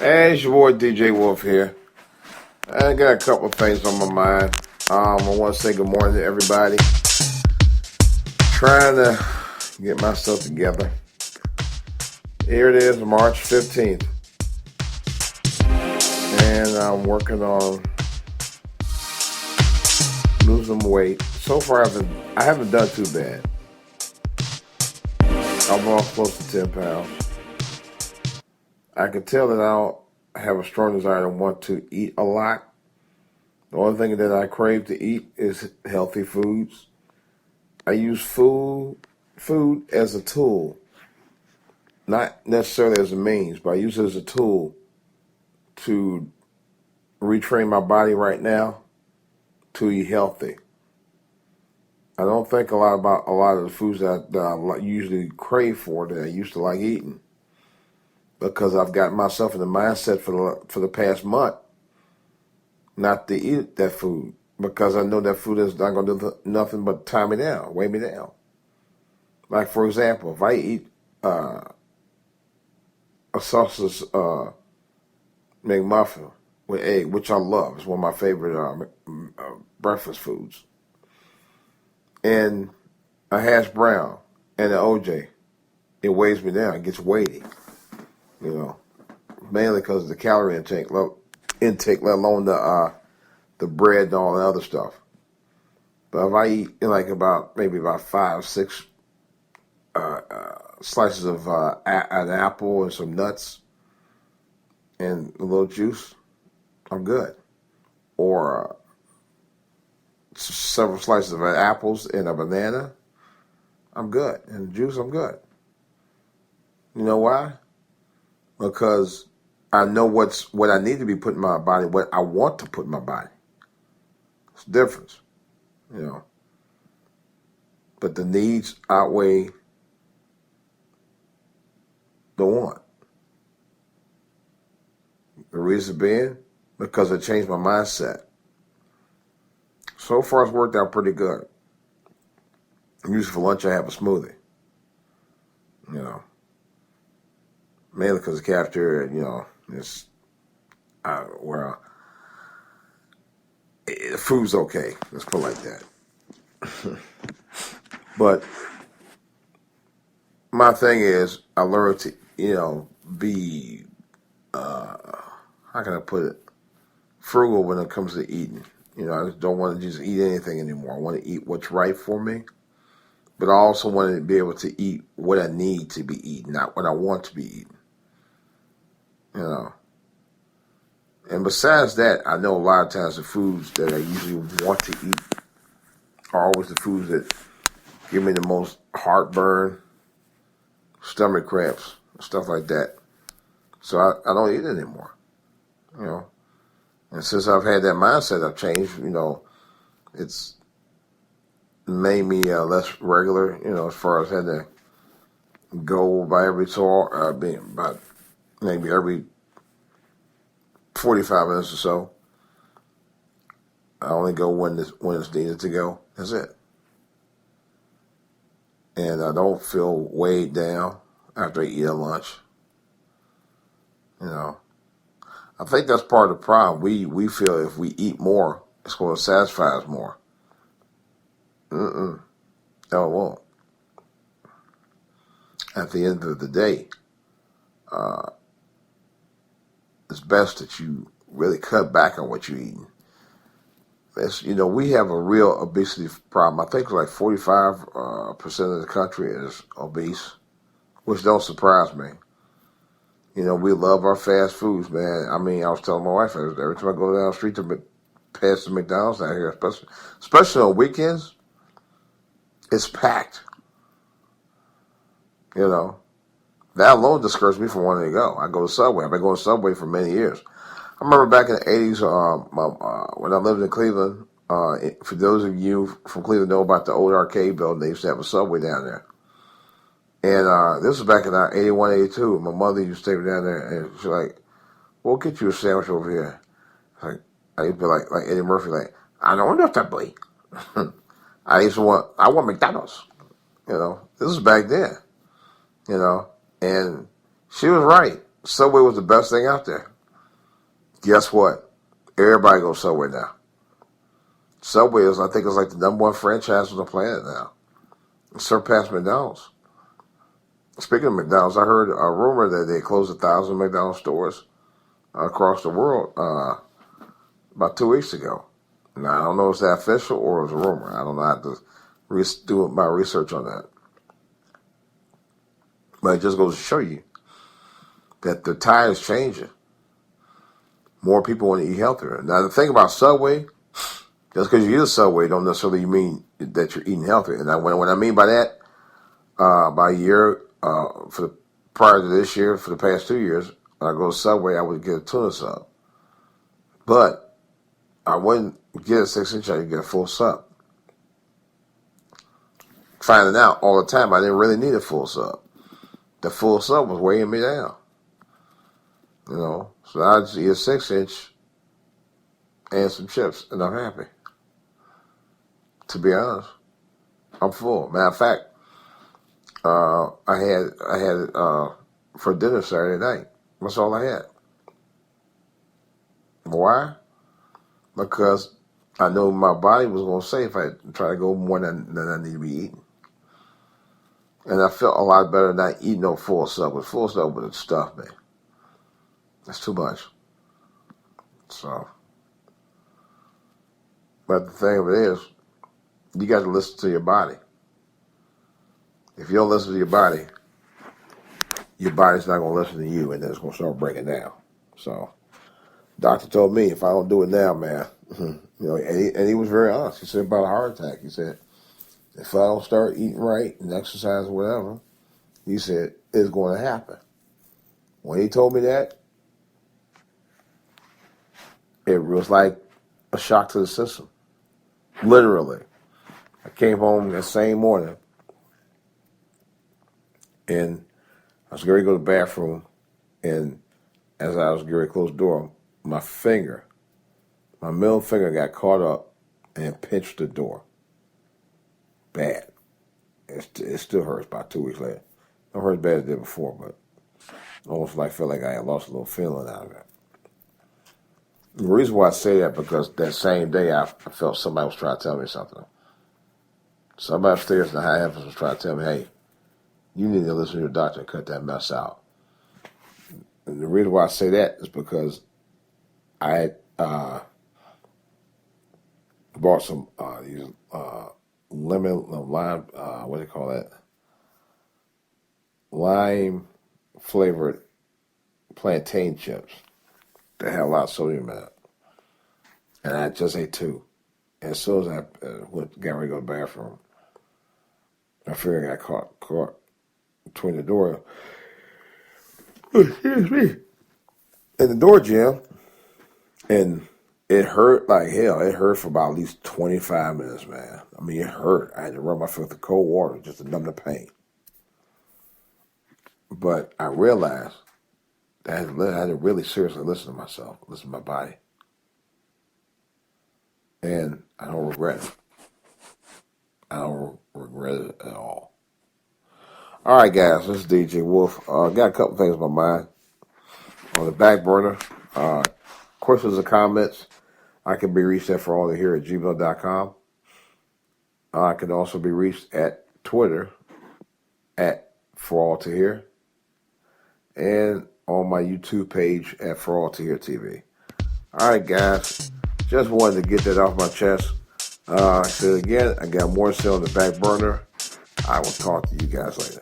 Hey, it's your boy DJ Wolf here. I got a couple of things on my mind. I want to say good morning to everybody. Trying to get myself together. Here it is, March 15th. And I'm working on losing weight. So far, I haven't done too bad. I've lost close to 10 pounds. I can tell that I don't have a strong desire to want to eat a lot. The only thing that I crave to eat is healthy foods. I use food as a tool, not necessarily as a means, but I use it as a tool to retrain my body right now to eat healthy. I don't think a lot about a lot of the foods that I usually crave for that I used to like eating because I've got myself in the mindset for the past month not to eat that food because I know that food is not going to do nothing but tie me down, weigh me down. Like, for example, if I eat a sausage McMuffin with egg, which I love, it's one of my favorite breakfast foods, and a hash brown and an OJ, it weighs me down. It gets weighty, mainly because of the calorie intake, let alone the bread and all the other stuff. But if I eat maybe about 5, 6 slices of an apple and some nuts and a little juice, I'm good. Or several slices of apples and a banana, I'm good. And juice, I'm good. You know why? Because I know what I need to be putting in my body, what I want to put in my body. It's a difference, But the needs outweigh the want. The reason being, because it changed my mindset. So far, it's worked out pretty good. Usually for lunch, I have a smoothie. Mainly because the cafeteria, it's the food's okay. Let's put it like that. But my thing is, I learned to, be, how can I put it, frugal when it comes to eating. I just don't want to just eat anything anymore. I want to eat what's right for me. But I also want to be able to eat what I need to be eaten, not what I want to be eaten. And besides that, I know a lot of times the foods that I usually want to eat are always the foods that give me the most heartburn, stomach cramps, stuff like that. So I don't eat it anymore. And since I've had that mindset, I've changed. It's made me less regular. As far as had to go by every being about maybe every 45 minutes or so. I only go when it's needed to go. That's it. And I don't feel weighed down after I eat a lunch. I think that's part of the problem. We feel if we eat more, it's going to satisfy us more. No, it won't. At the end of the day, it's best that you really cut back on what you're eating. We have a real obesity problem. I think like 45% of the country is obese, which don't surprise me. We love our fast foods, man. I mean, I was telling my wife, every time I go down the street to pass the McDonald's out here, especially on weekends, it's packed. That alone discouraged me from wanting to go. I go to Subway. I've been going to Subway for many years. I remember back in the 80s when I lived in Cleveland. For those of you from Cleveland know about the old arcade building, they used to have a Subway down there. And this was back in 81, 82. My mother used to take me down there, and she's like, we'll get you a sandwich over here. I used to be like Eddie Murphy, like, I don't know that boy. I want McDonald's. This was back then. And she was right. Subway was the best thing out there. Guess what? Everybody goes Subway now. Subway is, I think, it's like the number one franchise on the planet now. It surpassed McDonald's. Speaking of McDonald's, I heard a rumor that they closed 1,000 McDonald's stores across the world about 2 weeks ago. Now, I don't know if it's that official or it was a rumor. I don't know. I have to do my research on that. But it just goes to show you that the tide is changing. More people want to eat healthier. Now, the thing about Subway, just because you eat a Subway don't necessarily mean that you're eating healthy. And what I mean by that, by a year, prior to this year, for the past 2 years, when I go to Subway, I would get a tuna sub. But I wouldn't get a 6-inch, I would get a full sub. Finding out all the time I didn't really need a full sub. The full sub was weighing me down. You know, so I just eat a 6-inch and some chips, and I'm happy. To be honest, I'm full. Matter of fact, I had for dinner Saturday night. That's all I had. Why? Because I know my body was going to say if I try to go more than I need to be eating. And I felt a lot better not eating no full sub. With full sub with stuff, man. That's too much. So, but the thing of it is, you got to listen to your body. If you don't listen to your body's not going to listen to you, and then it's going to start breaking down. So, doctor told me if I don't do it now, man, you know, and he was very honest. He said about a heart attack. He said, if I don't start eating right and exercise or whatever, he said, it's going to happen. When he told me that, it was like a shock to the system. Literally. I came home that same morning, and I was going to go to the bathroom, and as I was getting ready to close the door, my middle finger got caught up and pinched the door. Bad. It still hurts about 2 weeks later. Don't hurt as bad as it did before, but almost felt like I had lost a little feeling out of it. The reason why I say that because that same day I felt somebody was trying to tell me something. Somebody upstairs in the high heavens was trying to tell me, hey, you need to listen to your doctor and cut that mess out. And the reason why I say that is because I had bought some these lime, what do you call that? Lime flavored plantain chips that had a lot of sodium in it. And I just ate 2. And as soon as I got ready to go to the bathroom, I figured I got caught between the door, excuse me, and the door jamb, and it hurt like hell. It hurt for about at least 25 minutes, man. I mean, it hurt. I had to rub my foot with cold water just to numb the pain. But I realized that I had to really seriously listen to myself, listen to my body. And I don't regret it. I don't regret it at all. All right, guys, this is DJ Wolf. Got a couple things on my mind. On the back burner, questions or comments, I can be reached at foralltohear@gmail.com. I can also be reached at Twitter at foralltohear and on my YouTube page at foralltohear.tv. All right, guys, just wanted to get that off my chest. I said again, I got more to say on the back burner. I will talk to you guys later.